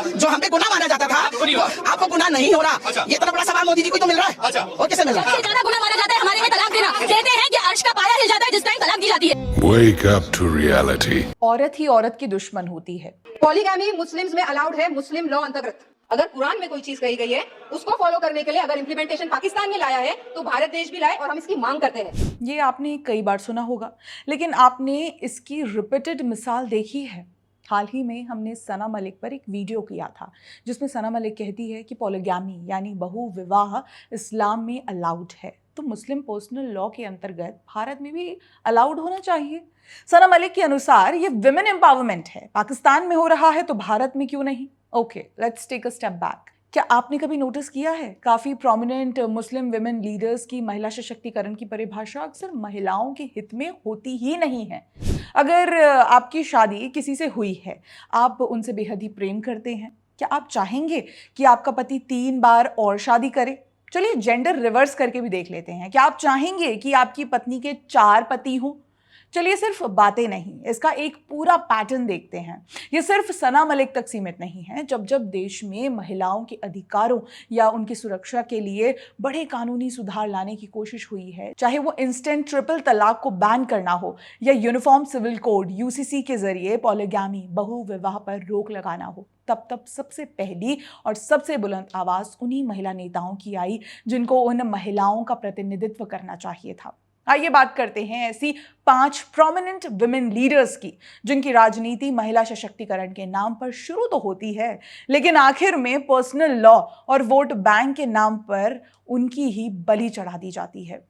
जो हम पे गुनाह माना जाता था आपको गुनाह नहीं हो रहा। ये इतना बड़ा सवाल मोदी जी को तो मिल रहा है और कैसे मिल रहा है? सबसे ज्यादा गुनाह माना जाता है हमारे में तलाक देना। कहते हैं कि अर्श का पाया हिल जाता है जिस टाइम तलाक दी जाती है। Wake up to reality. औरत ही औरत की दुश्मन होती है। पॉलीगैमी मुस्लिम्स में अलाउड है मुस्लिम लॉ अंतर्गत। अगर कुरान में कोई चीज कही गई है उसको फॉलो करने के लिए अगर इम्प्लीमेंटेशन पाकिस्तान में लाया है तो भारत देश भी लाए और हम इसकी मांग करते हैं। ये आपने कई बार सुना होगा, लेकिन आपने इसकी रिपीटेड मिसाल देखी है। हाल ही में हमने सना मलिक पर एक वीडियो किया था जिसमें सना मलिक कहती है कि पॉलीगैमी यानी बहु विवाह इस्लाम में अलाउड है, तो मुस्लिम पर्सनल लॉ के अंतर्गत भारत में भी अलाउड होना चाहिए। सना मलिक के अनुसार ये विमेन एम्पावरमेंट है, पाकिस्तान में हो रहा है तो भारत में क्यों नहीं? Okay, let's take a step back. क्या आपने कभी नोटिस किया है काफ़ी प्रोमिनेंट मुस्लिम विमेन लीडर्स की महिला सशक्तिकरण की परिभाषा अक्सर महिलाओं के हित में होती ही नहीं है। अगर आपकी शादी किसी से हुई है, आप उनसे बेहद ही प्रेम करते हैं, क्या आप चाहेंगे कि आपका पति 3 बार और शादी करे? चलिए जेंडर रिवर्स करके भी देख लेते हैं। क्या आप चाहेंगे कि आपकी पत्नी के 4 पति हों? चलिए सिर्फ बातें नहीं, इसका एक पूरा पैटर्न देखते हैं। ये सिर्फ सना मलिक तक सीमित नहीं है। जब जब देश में महिलाओं के अधिकारों या उनकी सुरक्षा के लिए बड़े कानूनी सुधार लाने की कोशिश हुई है, चाहे वो इंस्टेंट ट्रिपल तलाक को बैन करना हो या यूनिफॉर्म सिविल कोड यूसीसी के जरिए पॉलीगैमी बहु विवाह पर रोक लगाना हो, तब तब सबसे पहली और सबसे बुलंद आवाज उन्हीं महिला नेताओं की आई जिनको उन महिलाओं का प्रतिनिधित्व करना चाहिए था। आइए बात करते हैं ऐसी 5 प्रोमिनेंट विमेन लीडर्स की जिनकी राजनीति महिला सशक्तिकरण के नाम पर शुरू तो होती है, लेकिन आखिर में पर्सनल लॉ और वोट बैंक के नाम पर उनकी ही बलि चढ़ा दी जाती है।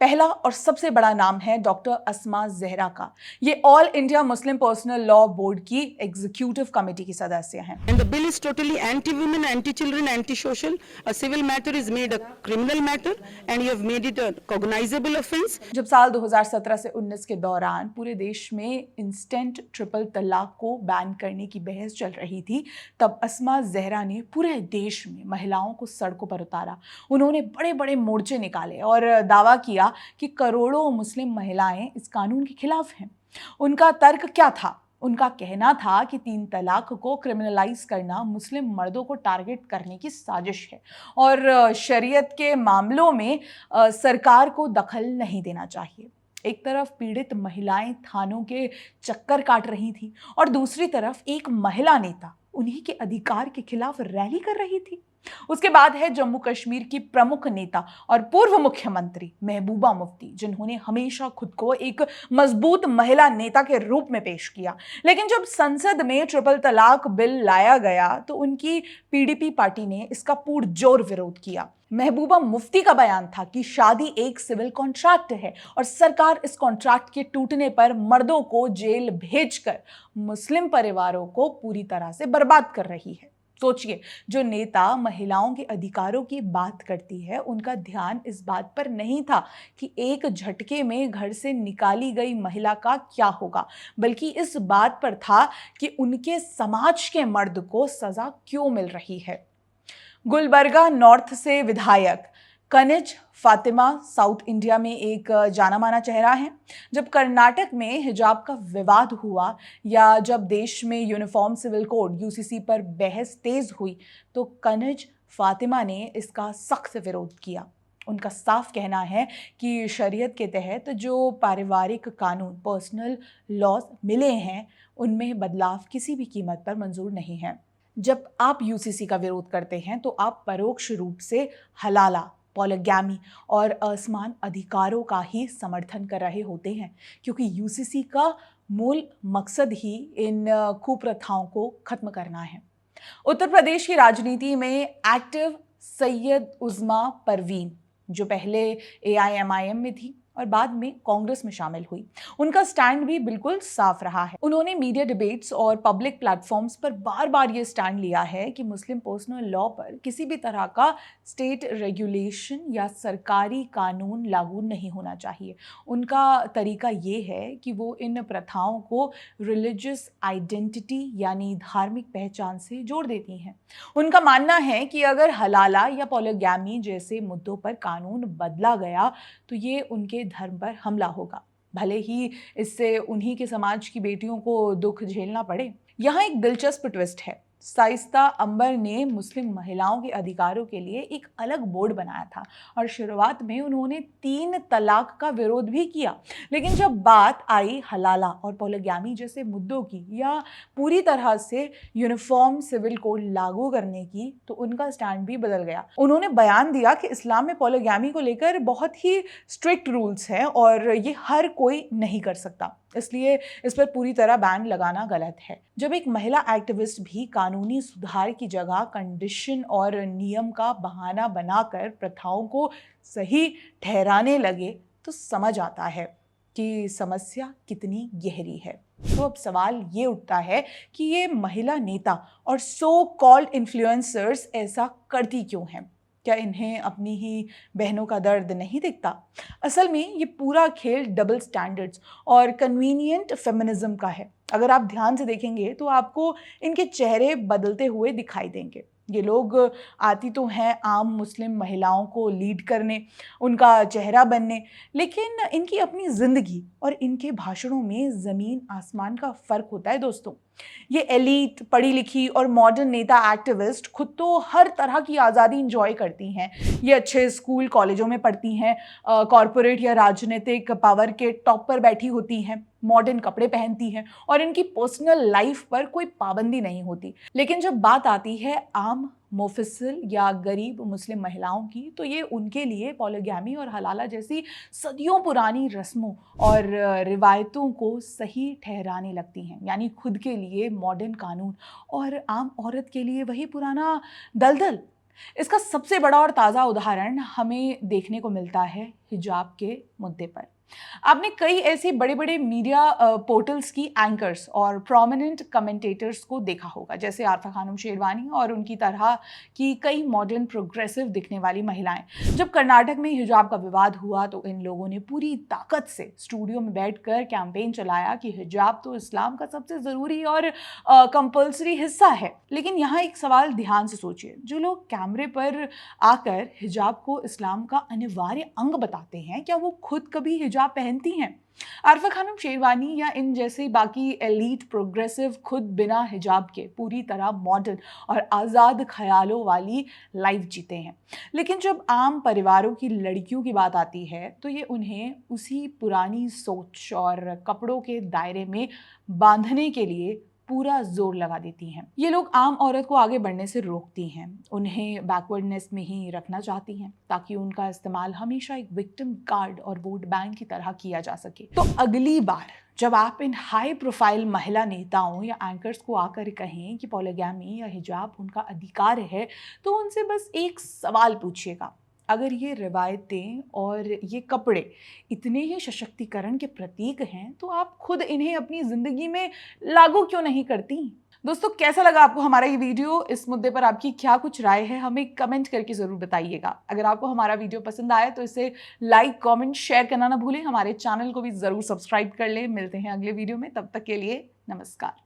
पहला और सबसे बड़ा नाम है डॉक्टर अस्मा जहरा का। ये all India Muslim personal law board की एग्जीक्यूटिव कमेटी की सदस्य हैं। And the bill is totally anti-women, anti-children, anti-social. A civil matter is made a criminal matter, and you have made it a cognizable offence. जब साल 2017 से 19 के दौरान पूरे देश में इंस्टेंट ट्रिपल तलाक को बैन करने की बहस चल रही थी, तब अस्मा जहरा ने पूरे देश में महिलाओं को सड़कों पर उतारा। उन्होंने बड़े बड़े मोर्चे निकाले और दावा किया कि करोड़ों मुस्लिम महिलाएं इस कानून के खिलाफ हैं। उनका तर्क क्या था? उनका कहना था कि 3 तलाक को क्रिमिनलाइज करना मुस्लिम मर्दों को टारगेट करने की साजिश है और शरीयत के मामलों में सरकार को दखल नहीं देना चाहिए। एक तरफ पीड़ित महिलाएं थानों के चक्कर काट रही थी और दूसरी तरफ एक महिला नेता उन्हीं के अधिकार के खिलाफ रैली कर रही थी। उसके बाद है जम्मू कश्मीर की प्रमुख नेता और पूर्व मुख्यमंत्री महबूबा मुफ्ती, जिन्होंने हमेशा खुद को एक मजबूत महिला नेता के रूप में पेश किया। लेकिन जब संसद में ट्रिपल तलाक बिल लाया गया तो उनकी पीडीपी पार्टी ने इसका पुरजोर विरोध किया। महबूबा मुफ्ती का बयान था कि शादी एक सिविल कॉन्ट्रैक्ट है और सरकार इस कॉन्ट्रैक्ट के टूटने पर मर्दों को जेल भेजकर मुस्लिम परिवारों को पूरी तरह से बर्बाद कर रही है। सोचिए, जो नेता महिलाओं के अधिकारों की बात करती है, उनका ध्यान इस बात पर नहीं था कि एक झटके में घर से निकाली गई महिला का क्या होगा, बल्कि इस बात पर था कि उनके समाज के मर्द को सजा क्यों मिल रही है। गुलबर्गा नॉर्थ से विधायक कनिज फातिमा साउथ इंडिया में एक जाना माना चेहरा है। जब कर्नाटक में हिजाब का विवाद हुआ या जब देश में यूनिफॉर्म सिविल कोड यूसीसी पर बहस तेज हुई तो कनिज फातिमा ने इसका सख्त विरोध किया। उनका साफ कहना है कि शरीयत के तहत जो पारिवारिक कानून पर्सनल लॉज मिले हैं उनमें बदलाव किसी भी कीमत पर मंजूर नहीं है। जब आप यूसीसी का विरोध करते हैं तो आप परोक्ष रूप से हलाला, पॉलीगैमी और असमान अधिकारों का ही समर्थन कर रहे होते हैं, क्योंकि यूसीसी का मूल मकसद ही इन कुप्रथाओं को खत्म करना है। उत्तर प्रदेश की राजनीति में एक्टिव सैयद उज़्मा परवीन, जो पहले AIMIM में थी और बाद में कांग्रेस में शामिल हुई, उनका स्टैंड भी बिल्कुल साफ रहा है। उन्होंने मीडिया डिबेट्स और पब्लिक प्लेटफॉर्म्स पर बार बार ये स्टैंड लिया है कि मुस्लिम पर्सनल लॉ पर किसी भी तरह का स्टेट रेगुलेशन या सरकारी कानून लागू नहीं होना चाहिए। उनका तरीका ये है कि वो इन प्रथाओं को रिलीजियस आइडेंटिटी यानी धार्मिक पहचान से जोड़ देती हैं। उनका मानना है कि अगर हलाला या पॉलीगैमी जैसे मुद्दों पर कानून बदला गया तो ये उनके धर्म पर हमला होगा, भले ही इससे उन्हीं के समाज की बेटियों को दुख झेलना पड़े। यहाँ एक दिलचस्प ट्विस्ट है। शाइस्ता अंबर ने मुस्लिम महिलाओं के अधिकारों के लिए एक अलग बोर्ड बनाया था और शुरुआत में उन्होंने 3 तलाक का विरोध भी किया। लेकिन जब बात आई हलाला और पॉलीगैमी जैसे मुद्दों की या पूरी तरह से यूनिफॉर्म सिविल कोड लागू करने की, तो उनका स्टैंड भी बदल गया। उन्होंने बयान दिया कि इस्लाम में पॉलीगैमी को लेकर बहुत ही स्ट्रिक्ट रूल्स हैं और ये हर कोई नहीं कर सकता, इसलिए इस पर पूरी तरह बैन लगाना गलत है। जब एक महिला एक्टिविस्ट भी कानूनी सुधार की जगह कंडीशन और नियम का बहाना बनाकर प्रथाओं को सही ठहराने लगे, तो समझ आता है कि समस्या कितनी गहरी है। तो अब सवाल ये उठता है कि ये महिला नेता और सो कॉल्ड इन्फ्लुएंसर्स ऐसा करती क्यों हैं? क्या इन्हें अपनी ही बहनों का दर्द नहीं दिखता? असल में ये पूरा खेल डबल स्टैंडर्ड्स और कन्वीनियंट फेमिनिज्म का है। अगर आप ध्यान से देखेंगे तो आपको इनके चेहरे बदलते हुए दिखाई देंगे। ये लोग आती तो हैं आम मुस्लिम महिलाओं को लीड करने, उनका चेहरा बनने, लेकिन इनकी अपनी ज़िंदगी और इनके भाषणों में ज़मीन आसमान का फ़र्क होता है दोस्तों। ये एलीट, पढ़ी लिखी और मॉडर्न नेता एक्टिविस्ट खुद तो हर तरह की आज़ादी इंजॉय करती हैं। ये अच्छे स्कूल कॉलेजों में पढ़ती हैं, कॉरपोरेट या राजनीतिक पावर के टॉप पर बैठी होती हैं, मॉडर्न कपड़े पहनती हैं और इनकी पर्सनल लाइफ पर कोई पाबंदी नहीं होती। लेकिन जब बात आती है आम मुफस्सिल या गरीब मुस्लिम महिलाओं की, तो ये उनके लिए पॉलीगैमी और हलाला जैसी सदियों पुरानी रस्मों और रिवायतों को सही ठहराने लगती हैं। यानी खुद के लिए मॉडर्न कानून और आम औरत के लिए वही पुराना दलदल। इसका सबसे बड़ा और ताज़ा उदाहरण हमें देखने को मिलता है हिजाब के मुद्दे पर। आपने कई ऐसे बड़े बड़े मीडिया पोर्टल्स की एंकर्स और प्रोमिनेंट कमेंटेटर्स को देखा होगा, जैसे आरफा खानम शेरवानी और उनकी तरह की कई मॉडर्न प्रोग्रेसिव दिखने वाली महिलाएं। जब कर्नाटक में हिजाब का विवाद हुआ तो इन लोगों ने पूरी ताकत से स्टूडियो में बैठकर कैंपेन चलाया कि हिजाब तो इस्लाम का सबसे ज़रूरी और कंपल्सरी हिस्सा है। लेकिन यहाँ एक सवाल ध्यान से सोचिए, जो लोग कैमरे पर आकर हिजाब को इस्लाम का अनिवार्य अंग बताते हैं, क्या वो खुद कभी हिजाब पहनती हैं? आरफा खानम शेरवानी या इन जैसे बाकी एलीट प्रोग्रेसिव खुद बिना हिजाब के पूरी तरह मॉडर्न और आज़ाद ख्यालों वाली लाइफ जीते हैं। लेकिन जब आम परिवारों की लड़कियों की बात आती है तो ये उन्हें उसी पुरानी सोच और कपड़ों के दायरे में बांधने के लिए पूरा जोर लगा देती हैं। ये लोग आम औरत को आगे बढ़ने से रोकती हैं, उन्हें बैकवर्डनेस में ही रखना चाहती हैं ताकि उनका इस्तेमाल हमेशा एक विक्टिम कार्ड और वोट बैंक की तरह किया जा सके। तो अगली बार जब आप इन हाई प्रोफाइल महिला नेताओं या एंकर्स को आकर कहें कि पॉलीगैमी या हिजाब उनका अधिकार है, तो उनसे बस एक सवाल पूछिएगा, अगर ये रिवायतें और ये कपड़े इतने ही सशक्तिकरण के प्रतीक हैं, तो आप खुद इन्हें अपनी ज़िंदगी में लागू क्यों नहीं करती? दोस्तों, कैसा लगा आपको हमारा ये वीडियो? इस मुद्दे पर आपकी क्या कुछ राय है, हमें कमेंट करके ज़रूर बताइएगा। अगर आपको हमारा वीडियो पसंद आए तो इसे लाइक, कमेंट, शेयर करना ना भूलें। हमारे चैनल को भी ज़रूर सब्सक्राइब कर लें। मिलते हैं अगले वीडियो में, तब तक के लिए नमस्कार।